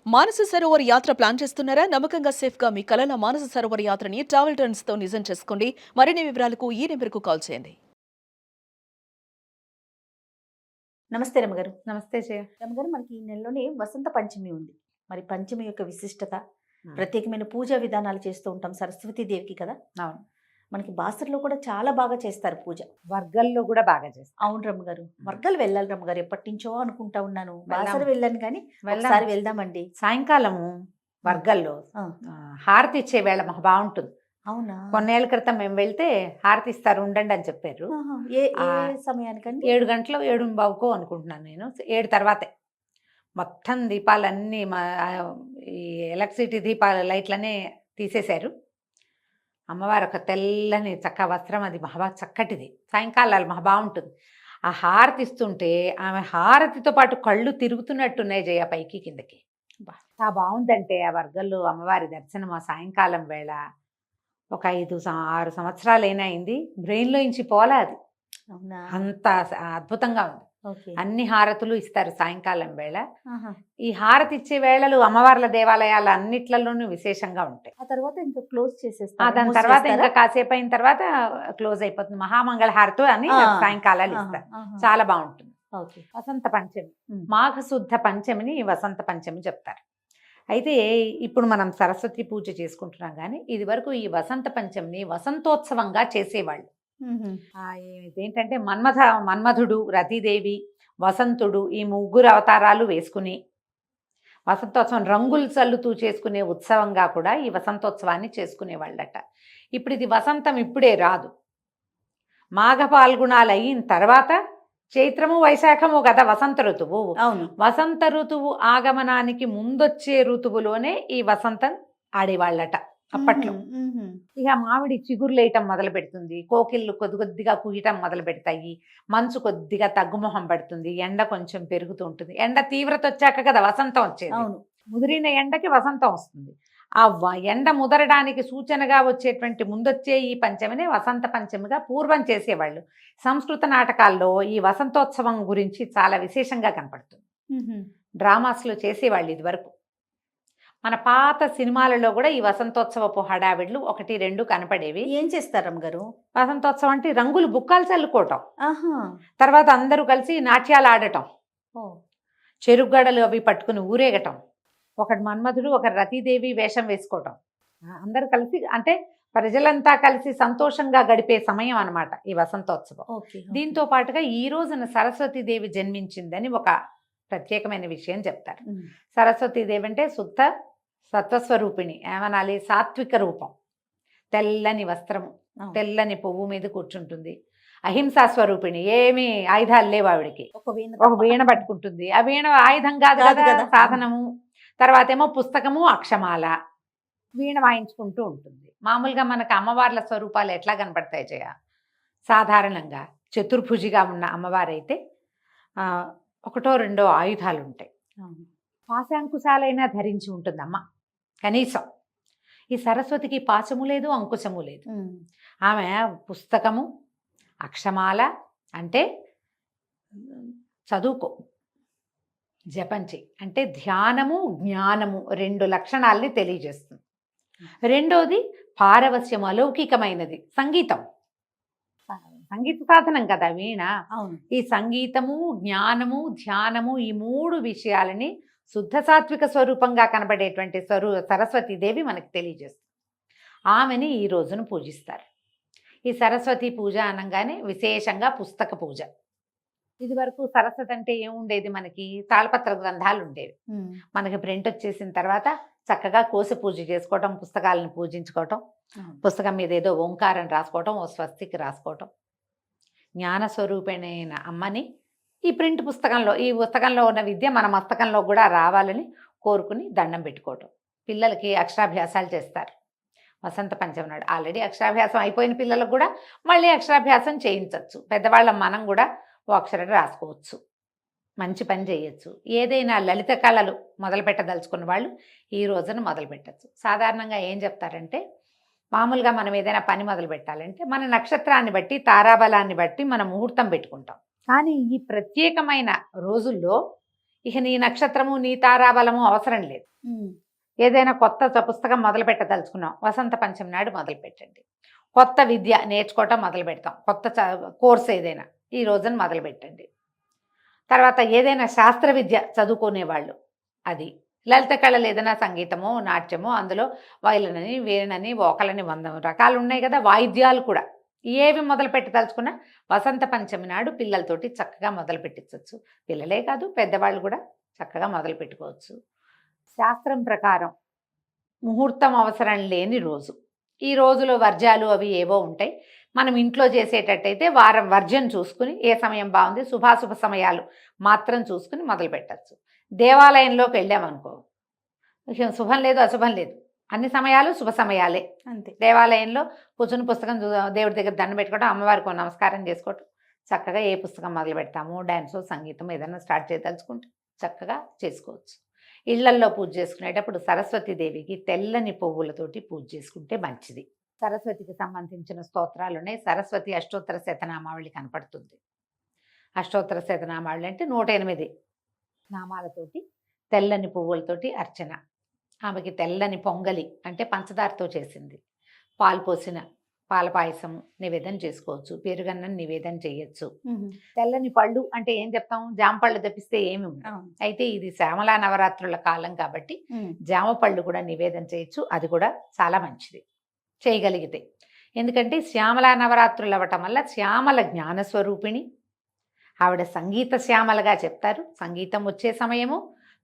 మానస సరోవర్ యాత్ర ప్లాన్ చేస్తున్నారా? నమ్మకంగా సేఫ్ గా మీ కలల మానస సరోవర్ యాత్రని ట్రావెల్ టర్న్స్ తో నిజం చేసుకోండి. మరిన్ని వివరాలకు ఈ నెంబర్కు కాల్ చేయండి. నమస్తే రమ్మగారు. నమస్తే జయ. రమ్మగారు, మనకి ఈ నెలలోనే వసంత పంచమి ఉంది. మరి పంచమి యొక్క విశిష్టత, హ్మ్. ప్రత్యేకమైన పూజా విధానాలు చేస్తూ ఉంటాం సరస్వతీ దేవికి కదా. అవును. మనకి బాసర్లో కూడా చాలా బాగా చేస్తారు పూజ. వర్గల్లో కూడా బాగా చేస్తాం. అవును రమ్మగారు, వర్గాలు వెళ్ళాలి రమ్మగారు, ఎప్పటి నుంచో అనుకుంటా ఉన్నాను. వెళ్దాం. బాసర వెళ్ళాను కానీ వెళ్దాం. ఒకసారి వెళ్దామండి. సాయంకాలము వర్గల్లో ఆ, హారతి ఇచ్చే వేళ మాకు బాగుంటుంది. అవునా? కొన్నేళ్ల క్రితం మేము వెళ్తే హారతి ఇస్తారు ఉండండి అని చెప్పారు. ఆహా. ఏ ఏ ఆ, సమయానికండి? 7 గంటలు 7:15 అనుకుంటున్నాను నేను. 7 తర్వాతే మొత్తం దీపాలన్నీ ఈ ఎలక్ట్రిసిటీ దీపాల లైట్లనే తీసేశారు. అమ్మవారు ఒక తెల్లని చక్క వస్త్రం, అది మహా చక్కటిది. సాయంకాలాలు మహా బాగుంటుంది. ఆ హారతి ఇస్తుంటే ఆమె హారతితో పాటు కళ్ళు తిరుగుతున్నట్టున్నాయి జయ, పైకి కిందకి. బాగుందంటే ఆ వర్గంలో అమ్మవారి దర్శనం ఆ సాయంకాలం వేళ ఒక 6 సంవత్సరాలైనా అయింది. బ్రెయిన్లో ఇంచి పోలా అది. అవునా? అంత అద్భుతంగా ఉంది. ఓకే. అన్ని హారతులు ఇస్తారు సాయంకాలం వేళ. ఆహా. ఈ హారతి ఇచ్చే వేళలు అమ్మవార్ల దేవాలయాలు అన్నిట్లలోనూ విశేషంగా ఉంటాయి. ఆ తర్వాత ఇంకా క్లోజ్ చేసేస్తారు. దాని తర్వాత ఇంకా కాసేపు అయిన తర్వాత క్లోజ్ అయిపోతుంది. మహామంగళ హారతి అని సాయంకాలాలు ఇస్తారు. చాలా బాగుంటుంది. ఓకే. వసంత పంచమి, మాఘశుద్ధ పంచమిని వసంత పంచమి చెప్తారు. అయితే ఇప్పుడు మనం సరస్వతి పూజ చేసుకుంటున్నాం కానీ ఇది వరకు ఈ వసంత పంచమిని వసంతోత్సవంగా చేసేవాళ్ళు. ఏంటంటే మన్మధుడు, రతీదేవి, వసంతుడు, ఈ ముగ్గురు అవతారాలు వేసుకుని వసంతోత్సవం రంగులు చల్లుతూ చేసుకునే ఉత్సవంగా కూడా ఈ వసంతోత్సవాన్ని చేసుకునేవాళ్ళట. ఇప్పుడు ఇది వసంతం ఇప్పుడే రాదు. మాఘ పాల్గుణాలు అయిన తర్వాత చైత్రము వైశాఖము కదా వసంత ఋతువు. అవును. వసంత ఋతువు ఆగమనానికి ముందొచ్చే ఋతువులోనే ఈ వసంతం ఆడేవాళ్ళట అప్పట్లో. ఇక మామిడి చిగురులేయటం మొదలు పెడుతుంది, కోకిళ్ళు కొద్ది కొద్దిగా కుయ్యటం మొదలు పెడతాయి, మంచు కొద్దిగా తగ్గుమొహం పడుతుంది, ఎండ కొంచెం పెరుగుతూ ఉంటుంది. ఎండ తీవ్రత వచ్చాక కదా వసంతం వచ్చేది. అవును. ముదిరిన ఎండకి వసంతం వస్తుంది. ఆ ఎండ ముదరడానికి సూచనగా వచ్చేటువంటి ముందొచ్చే ఈ పంచమిని వసంత పంచమిగా పూర్వం చేసేవాళ్ళు. సంస్కృత నాటకాల్లో ఈ వసంతోత్సవం గురించి చాలా విశేషంగా కనపడుతుంది. డ్రామాస్లో చేసేవాళ్ళు ఇది వరకు. మన పాత సినిమాలలో కూడా ఈ వసంతోత్సవపు హడావిడ్లు 1, 2 కనపడేవి. ఏం చేస్తారు అమ్మగారు? వసంతోత్సవం అంటే రంగులు బుక్కాలు చల్లుకోవటం, ఆహా. తర్వాత అందరూ కలిసి నాట్యాలు ఆడటం, చెరుగడలు అవి పట్టుకుని ఊరేగటం, ఒకటి మన్మధుడు ఒకరు రతీదేవి వేషం వేసుకోవటం, అందరూ కలిసి అంటే ప్రజలంతా కలిసి సంతోషంగా గడిపే సమయం అన్నమాట ఈ వసంతోత్సవం. దీంతో పాటుగా ఈ రోజున సరస్వతీదేవి జన్మించిందని ఒక ప్రత్యేకమైన విషయం చెప్తారు. సరస్వతీదేవి అంటే శుద్ధ సత్వస్వరూపిణి, ఏమనాలి, సాత్విక రూపం, తెల్లని వస్త్రము, తెల్లని పువ్వు మీద కూర్చుంటుంది, అహింసా స్వరూపిణి, ఏమీ ఆయుధాలు లేవు ఆవిడికి, ఒక వీణ పట్టుకుంటుంది. ఆ వీణ ఆయుధం కాదు కదా, సాధనము. తర్వాత ఏమో పుస్తకము, అక్షమాల, వీణ వాయించుకుంటూ ఉంటుంది. మామూలుగా మనకు అమ్మవార్ల స్వరూపాలు ఎట్లా కనపడతాయి జయ? సాధారణంగా చతుర్భుజిగా ఉన్న అమ్మవారైతే 1, 2 ఆయుధాలు ఉంటాయి. పాశాంకుశాలైనా ధరించి ఉంటుందమ్మ కనీసం. ఈ సరస్వతికి పాశము లేదు, అంకుశము లేదు. ఆమె పుస్తకము, అక్షమాల అంటే చదువుకో, జపంచి అంటే ధ్యానము, జ్ఞానము 2 లక్షణాలని తెలియజేస్తుంది. రెండోది పారవస్యం, అలౌకికమైనది, సంగీతం, సంగీత సాధనం కదా వీణ. ఈ సంగీతము, జ్ఞానము, ధ్యానము, ఈ 3 విషయాలని శుద్ధ సాత్విక స్వరూపంగా కనబడేటువంటి సరస్వతీదేవి మనకు తెలియజేస్తుంది. ఆమెని ఈ రోజును పూజిస్తారు. ఈ సరస్వతి పూజ అనగానే విశేషంగా పుస్తక పూజ. ఇది వరకు సరస్వతి అంటే ఏముండేది, మనకి తాళపత్ర గ్రంథాలు ఉండేవి. మనకి ప్రింట్ వచ్చేసిన తర్వాత చక్కగా కోసి పూజ చేసుకోవటం, పుస్తకాలను పూజించుకోవటం, పుస్తకం మీద ఏదో ఓంకారం రాసుకోవటం, ఓ స్వస్తికి రాసుకోవటం. జ్ఞానస్వరూపిణైన అమ్మని ఈ ప్రింట్ పుస్తకంలో, ఈ పుస్తకంలో ఉన్న విద్య మన మస్తకంలో కూడా రావాలని కోరుకుని దండం పెట్టుకోవటం. పిల్లలకి అక్షరాభ్యాసాలు చేస్తారు వసంత పంచమి నాడు. ఆల్రెడీ అక్షరాభ్యాసం అయిపోయిన పిల్లలకు కూడా మళ్ళీ అక్షరాభ్యాసం చేయించవచ్చు. పెద్దవాళ్ళ మనం కూడా ఓ అక్షరం రాసుకోవచ్చు, మంచి పని చేయొచ్చు. ఏదైనా లలిత కళలు మొదలు పెట్టదలుచుకున్న వాళ్ళు ఈ రోజున మొదలు పెట్టచ్చు. సాధారణంగా ఏం చెప్తారంటే, మామూలుగా మనం ఏదైనా పని మొదలు పెట్టాలంటే మన నక్షత్రాన్ని బట్టి, తారాబలాన్ని బట్టి మనం ముహూర్తం పెట్టుకుంటాం. కానీ ఈ ప్రత్యేకమైన రోజుల్లో ఇక నీ నక్షత్రము నీ తారాబలము అవసరం లేదు. ఏదైనా కొత్త పుస్తకం మొదలు పెట్టదలుచుకున్నాం, వసంత పంచమి నాడు మొదలు పెట్టండి. కొత్త విద్య నేర్చుకోవటం మొదలు పెడతాం, కొత్త కోర్స్ ఏదైనా ఈ రోజున మొదలు పెట్టండి. తర్వాత ఏదైనా శాస్త్ర విద్య చదువుకునేవాళ్ళు, అది లలిత కళలు ఏదైనా సంగీతమో నాట్యమో, అందులో వైలనని వీణని వోకలని 100 రకాలు ఉన్నాయి కదా, వాయిద్యాలు కూడా ఏవి మొదలు పెట్టదలుచుకున్నా వసంత పంచమి నాడు పిల్లలతోటి చక్కగా మొదలు పెట్టించవచ్చు. పిల్లలే కాదు పెద్దవాళ్ళు కూడా చక్కగా మొదలు పెట్టుకోవచ్చు. శాస్త్రం ప్రకారం ముహూర్తం అవసరం లేని రోజు, ఈ రోజులో వర్జ్యాలు అవి ఏవో ఉంటాయి. మనం ఇంట్లో చేసేటట్టయితే వారం వర్జ్యం చూసుకుని ఏ సమయం బాగుంది, శుభాశుభ సమయాలు మాత్రం చూసుకుని మొదలు పెట్టచ్చు. దేవాలయంలోకి వెళ్ళామనుకో, శుభం లేదు అశుభం లేదు, అన్ని సమయాలు శుభ సమయాలే. అంతే. దేవాలయంలో కూర్చుని పుస్తకం దేవుడి దగ్గర దండం పెట్టుకోవడం, అమ్మవారికి నమస్కారం చేసుకోవటం, చక్కగా ఏ పుస్తకం మొదలు పెడతాము, డ్యాన్సు సంగీతం ఏదైనా స్టార్ట్ చేయదలుచుకుంటే చక్కగా చేసుకోవచ్చు. ఇళ్లల్లో పూజ చేసుకునేటప్పుడు సరస్వతీదేవికి తెల్లని పువ్వులతోటి పూజ చేసుకుంటే మంచిది. సరస్వతికి సంబంధించిన స్తోత్రాలునే సరస్వతి అష్టోత్తర శతనామావళి కనపడుతుంది. అష్టోత్తర శతనామావళి అంటే 108 నామాలతోటి తెల్లని పువ్వులతోటి అర్చన. ఆమెకి తెల్లని పొంగలి అంటే పంచదారతో చేసింది, పాలు పోసిన పాల పాయసం నివేదన చేసుకోవచ్చు, పెరుగన్నం నివేదన చేయొచ్చు. తెల్లని పళ్ళు అంటే ఏం చెప్తాం, జామ పళ్ళు తప్పిస్తే ఏమి ఉండవు. అయితే ఇది శ్యామలా నవరాత్రుల కాలం కాబట్టి జామ పళ్ళు కూడా నివేదన చేయొచ్చు, అది కూడా చాలా మంచిది చేయగలిగితే. ఎందుకంటే శ్యామలా నవరాత్రులు అవ్వటం వల్ల శ్యామల జ్ఞానస్వరూపిణి ఆవిడ, సంగీత శ్యామలగా చెప్తారు, సంగీతం వచ్చే సమయము.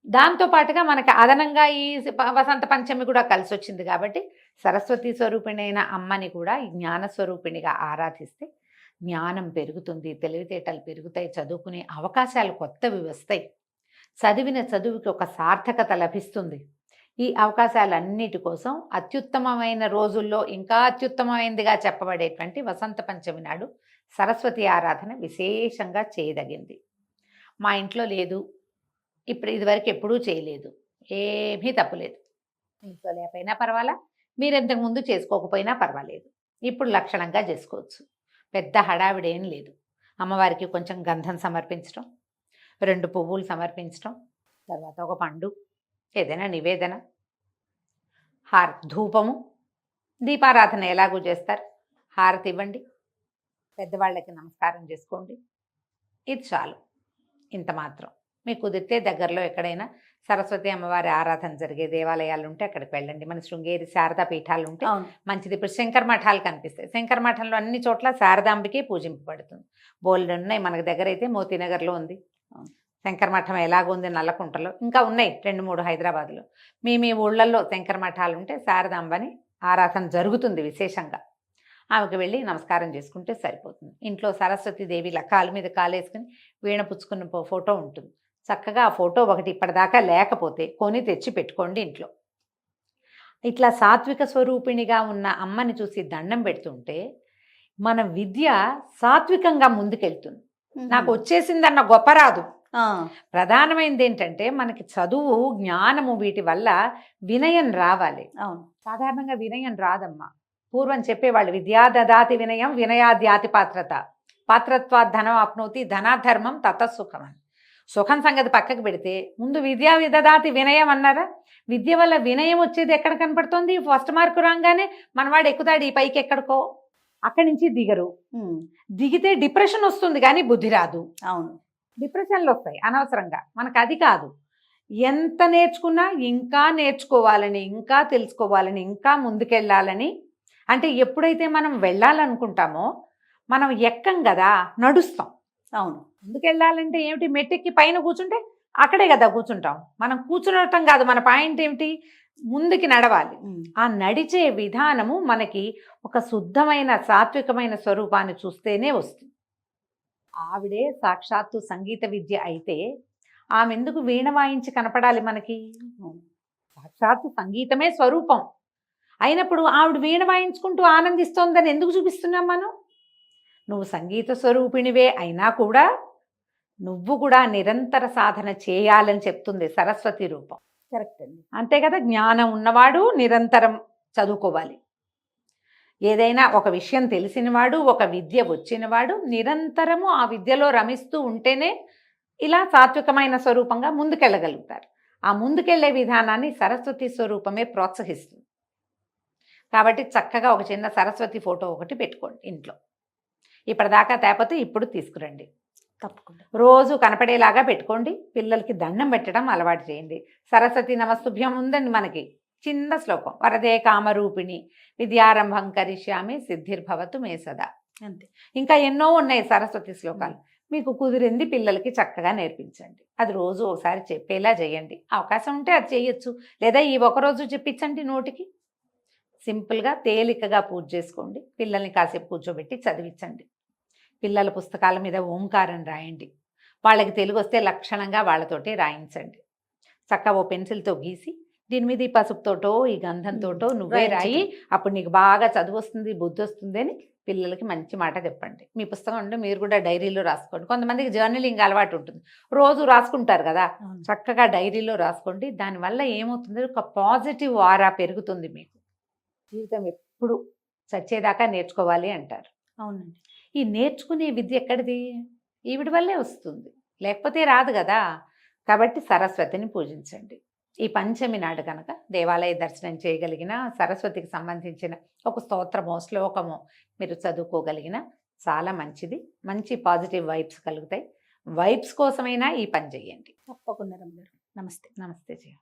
దాంతోపాటుగా మనకి అదనంగా ఈ వసంత పంచమి కూడా కలిసి వచ్చింది కాబట్టి సరస్వతి స్వరూపిణి అయిన అమ్మని కూడా ఈ జ్ఞానస్వరూపిణిగా ఆరాధిస్తే జ్ఞానం పెరుగుతుంది, తెలివితేటలు పెరుగుతాయి, చదువుకునే అవకాశాలు కొత్తవి వస్తాయి, చదివిన చదువుకి ఒక సార్థకత లభిస్తుంది. ఈ అవకాశాలన్నిటి కోసం అత్యుత్తమమైన రోజుల్లో ఇంకా అత్యుత్తమమైనదిగా చెప్పబడేటువంటి వసంత పంచమి నాడు సరస్వతి ఆరాధన విశేషంగా చేయదగింది. మా ఇంట్లో లేదు, ఇప్పుడు ఇదివరకు ఎప్పుడూ చేయలేదు, ఏమీ తప్పులేదు. ఇంట్లో లేకపోయినా పర్వాలా, మీరు ఇంతకుముందు చేసుకోకపోయినా పర్వాలేదు, ఇప్పుడు లక్షణంగా చేసుకోవచ్చు. పెద్ద హడావిడేం లేదు. అమ్మవారికి కొంచెం గంధం సమర్పించడం, 2 పువ్వులు సమర్పించడం, తర్వాత ఒక పండు, ఏదైనా నివేదన, ధూపము, దీపారాధన ఎలాగూ చేస్తారు, హారతి ఇవ్వండి, పెద్దవాళ్ళకి నమస్కారం చేసుకోండి, ఇది చాలు. ఇంత మాత్రం. మీకు కుదిరితే దగ్గరలో ఎక్కడైనా సరస్వతి అమ్మవారి ఆరాధన జరిగే దేవాలయాలు ఉంటే అక్కడికి వెళ్ళండి. మన శృంగేరి శారదా పీఠాలు ఉంటే మంచిది. ఇప్పుడు శంకర మఠాలు కనిపిస్తాయి, శంకర మఠంలో అన్ని చోట్ల శారదాంబికే పూజింపబడుతుంది. బోల్డ్ ఉన్నాయి, మనకి దగ్గర అయితే మోతీనగర్లో ఉంది శంకర మఠం, ఎలాగుంది నల్లకుంటలో, ఇంకా ఉన్నాయి 2-3 హైదరాబాద్లో. మీ ఊళ్ళల్లో శంకర మఠాలు ఉంటే శారదాంబని ఆరాధన జరుగుతుంది విశేషంగా. ఆమెకు వెళ్ళి నమస్కారం చేసుకుంటే సరిపోతుంది. ఇంట్లో సరస్వతీదేవి కాలు మీద కాలేసుకుని వీణ పుచ్చుకున్న ఫోటో ఉంటుంది, చక్కగా ఆ ఫోటో ఒకటి ఇప్పటిదాకా లేకపోతే కొని తెచ్చి పెట్టుకోండి ఇంట్లో. ఇట్లా సాత్విక స్వరూపిణిగా ఉన్న అమ్మని చూసి దండం పెడుతుంటే మన విద్య సాత్వికంగా ముందుకెళ్తుంది. నాకు వచ్చేసిందన్న గొప్ప రాదు. ప్రధానమైనది ఏంటంటే మనకి చదువు జ్ఞానము వీటి వల్ల వినయం రావాలి. అవును, సాధారణంగా వినయం రాదమ్మా. పూర్వం చెప్పేవాళ్ళు విద్యా దదాతి వినయం వినయాద్యాతి పాత్రత, పాత్రత్వాత్ ధనం ఆప్నోతి ధనాధర్మం తతసుఖం అని. సుఖం సంగతి పక్కకు పెడితే ముందు విద్యా విదదాతి వినయం అన్నారా. విద్య వల్ల వినయం వచ్చేది ఎక్కడ కనపడుతుంది, ఫస్ట్ మార్కు రాగానే మనవాడు ఎక్కుతాడు ఈ పైకి ఎక్కడికో, అక్కడి నుంచి దిగరు. దిగితే డిప్రెషన్ వస్తుంది కానీ బుద్ధి రాదు. అవును, డిప్రెషన్లు వస్తాయి అనవసరంగా. మనకు అది కాదు, ఎంత నేర్చుకున్నా ఇంకా నేర్చుకోవాలని, ఇంకా తెలుసుకోవాలని, ఇంకా ముందుకెళ్ళాలని. అంటే ఎప్పుడైతే మనం వెళ్ళాలనుకుంటామో మనం ఎక్కం కదా, నడుస్తాం. అవును, ముందుకెళ్ళాలంటే ఏమిటి, మెట్టెక్కి పైన కూర్చుంటే అక్కడే కదా కూర్చుంటాం. మనం కూర్చునటం కాదు, మన పాయింట్ ఏమిటి, ముందుకి నడవాలి. ఆ నడిచే విధానము మనకి ఒక శుద్ధమైన సాత్వికమైన స్వరూపాన్ని చూస్తేనే వస్తుంది. ఆవిడే సాక్షాత్తు సంగీత విద్య అయితే ఆమె ఎందుకు వీణ వాయించి కనపడాలి మనకి? సాక్షాత్తు సంగీతమే స్వరూపం అయినప్పుడు ఆవిడ వీణ వాయించుకుంటూ ఆనందిస్తోందని ఎందుకు చూపిస్తున్నాం మనం? నువ్వు సంగీత స్వరూపిణివే అయినా కూడా నువ్వు కూడా నిరంతర సాధన చేయాలని చెప్తుంది సరస్వతి రూపం. కరెక్ట్ అండి. అంతే కదా, జ్ఞానం ఉన్నవాడు నిరంతరం చదువుకోవాలి. ఏదైనా ఒక విషయం తెలిసినవాడు, ఒక విద్య వచ్చినవాడు నిరంతరము ఆ విద్యలో రమిస్తూ ఉంటేనే ఇలా సాత్వికమైన స్వరూపంగా ముందుకెళ్ళగలుగుతారు. ఆ ముందుకెళ్లే విధానాన్ని సరస్వతి స్వరూపమే ప్రోత్సహిస్తుంది. కాబట్టి చక్కగా ఒక చిన్న సరస్వతి ఫోటో ఒకటి పెట్టుకోండి ఇంట్లో. ఇప్పటిదాకా తేపోతే ఇప్పుడు తీసుకురండి. తప్పకుండా. రోజు కనపడేలాగా పెట్టుకోండి. పిల్లలకి దండం పెట్టడం అలవాటు చేయండి. సరస్వతి నమస్తుభ్యం ఉందండి మనకి చిన్న శ్లోకం. వరదే కామరూపిణి విద్యారంభం కరిష్యామి సిద్ధిర్భవతు మే సదా. అంతే. ఇంకా ఎన్నో ఉన్నాయి సరస్వతి శ్లోకాలు. మీకు కుదిరింది పిల్లలకి చక్కగా నేర్పించండి. అది రోజు ఒకసారి చెప్పేలా చేయండి. అవకాశం ఉంటే అది చేయొచ్చు, లేదా ఈ ఒకరోజు చెప్పించండి నోటికి. సింపుల్గా తేలికగా పూజ చేసుకోండి. పిల్లల్ని కాసేపు కూర్చోబెట్టి చదివించండి. పిల్లల పుస్తకాల మీద ఓంకారం రాయండి. వాళ్ళకి తెలుగు వస్తే లక్షణంగా వాళ్ళతోటి రాయించండి. చక్కగా ఓ పెన్సిల్తో గీసి దీని మీద ఈ పసుపుతోటో ఈ గంధంతోటో నువ్వే రాయి, అప్పుడు నీకు బాగా చదువు వస్తుంది, బుద్ధి వస్తుంది అని పిల్లలకి మంచి మాట చెప్పండి. మీ పుస్తకం ఉంటే మీరు కూడా డైరీలో రాసుకోండి. కొంతమందికి జర్నలింగ్ అలవాటు ఉంటుంది, రోజు రాసుకుంటారు కదా, చక్కగా డైరీలో రాసుకోండి. దానివల్ల ఏమవుతుంది, ఒక పాజిటివ్ ఆరా పెరుగుతుంది. మీకు జీవితం ఎప్పుడు చచ్చేదాకా నేర్చుకోవాలి అంటారు. అవునండి. ఈ నేర్చుకునే విద్య ఎక్కడిది? ఈవిడి వల్లే వస్తుంది, లేకపోతే రాదు కదా. కాబట్టి సరస్వతిని పూజించండి. ఈ పంచమి నాడు కనుక దేవాలయ దర్శనం చేయగలిగిన, సరస్వతికి సంబంధించిన ఒక స్తోత్రమో శ్లోకమో మీరు చదువుకోగలిగిన చాలా మంచిది. మంచి పాజిటివ్ వైబ్స్ కలుగుతాయి. వైబ్స్ కోసమైనా ఈ పని చేయండి. తప్పకుండా రమ్య గారు. నమస్తే. నమస్తే జయ.